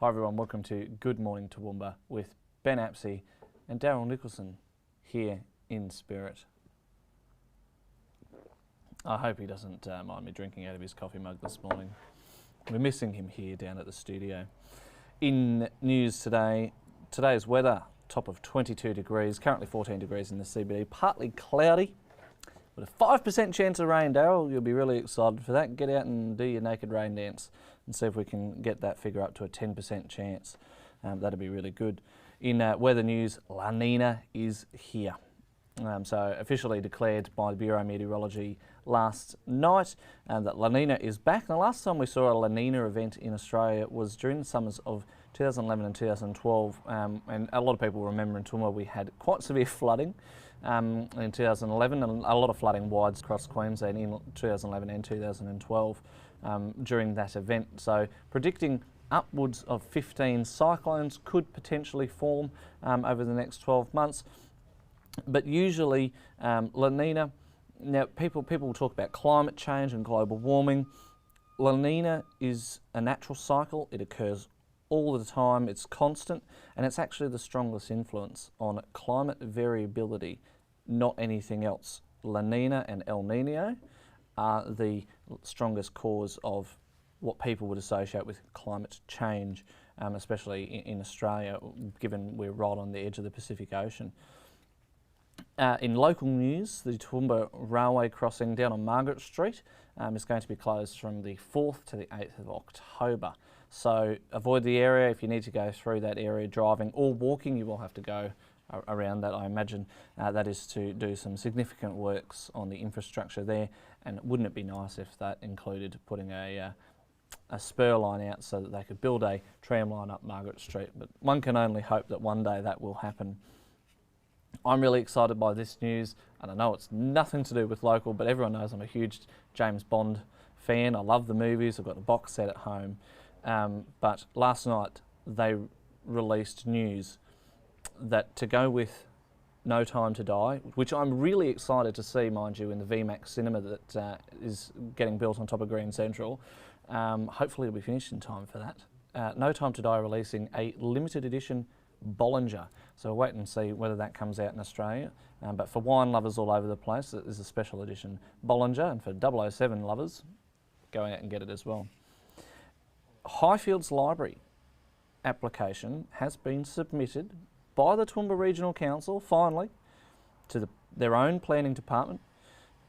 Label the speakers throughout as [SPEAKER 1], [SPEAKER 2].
[SPEAKER 1] Hi everyone, welcome to Good Morning Toowoomba with Ben Apsey and Daryl Nicholson here in spirit. I hope he doesn't mind me drinking out of his coffee mug this morning. We're missing him here down at the studio. In news today, today's weather, top of 22 degrees, currently 14 degrees in the CBD, partly cloudy, with a 5% chance of rain. Daryl, you'll be really excited for that. Get out and do your naked rain dance and see if we can get that figure up to a 10% chance. That'd be really good. In weather news, La Nina is here. So officially declared by the Bureau of Meteorology last night that La Nina is back. The last time we saw a La Nina event in Australia was during the summers of 2011 and 2012, and a lot of people remember in Toowoomba we had quite severe flooding in 2011 and a lot of flooding wide across Queensland in 2011 and 2012 during that event. So predicting upwards of 15 cyclones could potentially form over the next 12 months. But usually La Nina, now people talk about climate change and global warming. La Nina is a natural cycle. It occurs all the time, it's constant, and it's actually the strongest influence on climate variability, not anything else. La Nina and El Nino are the strongest cause of what people would associate with climate change, especially in Australia, given we're right on the edge of the Pacific Ocean. In local news, the Toowoomba railway crossing down on Margaret Street is going to be closed from the 4th to the 8th of October. So avoid the area. If you need to go through that area driving or walking, you will have to go around that, I imagine. That is to do some significant works on the infrastructure there, and wouldn't it be nice if that included putting a spur line out so that they could build a tram line up Margaret Street, but one can only hope that one day that will happen. I'm really excited by this news, and I know it's nothing to do with local, but everyone knows I'm a huge James Bond fan. I love the movies, I've got the box set at home. But last night they released news that to go with No Time to Die, which I'm really excited to see, mind you, in the VMAX cinema that is getting built on top of Green Central. Hopefully it'll be finished in time for that. No Time to Die releasing a limited edition Bollinger. So we'll wait and see whether that comes out in Australia. But for wine lovers all over the place, there's a special edition Bollinger, and for 007 lovers, go out and get it as well. Highfields Library application has been submitted by the Toowoomba Regional Council, finally, to their own planning department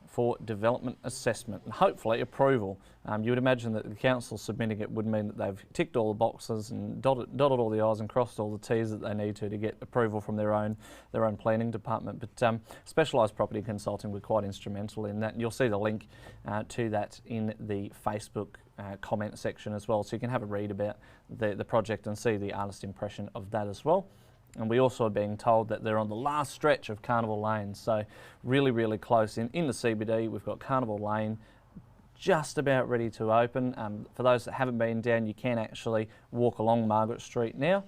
[SPEAKER 1] for development assessment and hopefully approval. You would imagine that the council submitting it would mean that they've ticked all the boxes and dotted all the I's and crossed all the T's that they need to get approval from their own planning department. But specialised property consulting were quite instrumental in that, and you'll see the link to that in the Facebook comment section as well, so you can have a read about the project and see the artist impression of that as well. And we also are being told that they're on the last stretch of Carnival Lane, so really, really close in the CBD. We've got Carnival Lane just about ready to open. For those that haven't been down, you can actually walk along Margaret Street now.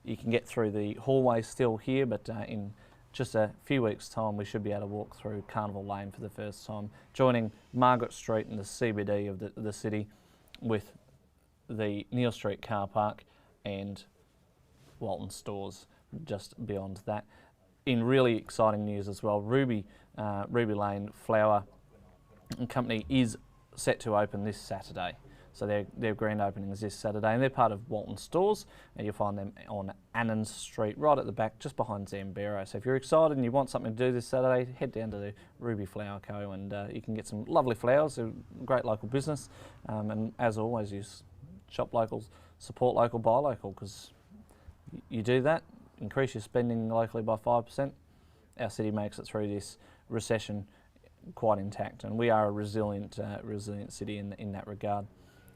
[SPEAKER 1] You can get through the hallway still here, but in just a few weeks' time we should be able to walk through Carnival Lane for the first time, joining Margaret Street in the CBD of the city with the Neil Street car park and Walton stores just beyond that. In really exciting news as well, Ruby Lane Flower Company is set to open this Saturday. So their grand opening is this Saturday, and they're part of Walton stores, and you'll find them on Annan Street, right at the back, just behind Zambero. So if you're excited and you want something to do this Saturday, head down to the Ruby Flower Co. and you can get some lovely flowers. They're a great local business, and as always, you shop local, support local, buy local, because you do that, increase your spending locally by 5%, our city makes it through this recession quite intact, and we are a resilient city in that regard.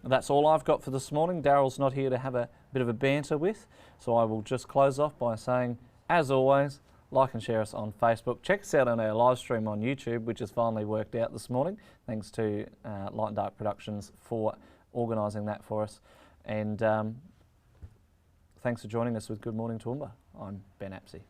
[SPEAKER 1] That's all I've got for this morning. Daryl's not here to have a bit of a banter with, so I will just close off by saying, as always, like and share us on Facebook. Check us out on our live stream on YouTube, which has finally worked out this morning. Thanks to Light and Dark Productions for organising that for us. And thanks for joining us with Good Morning Toowoomba. I'm Ben Apsey.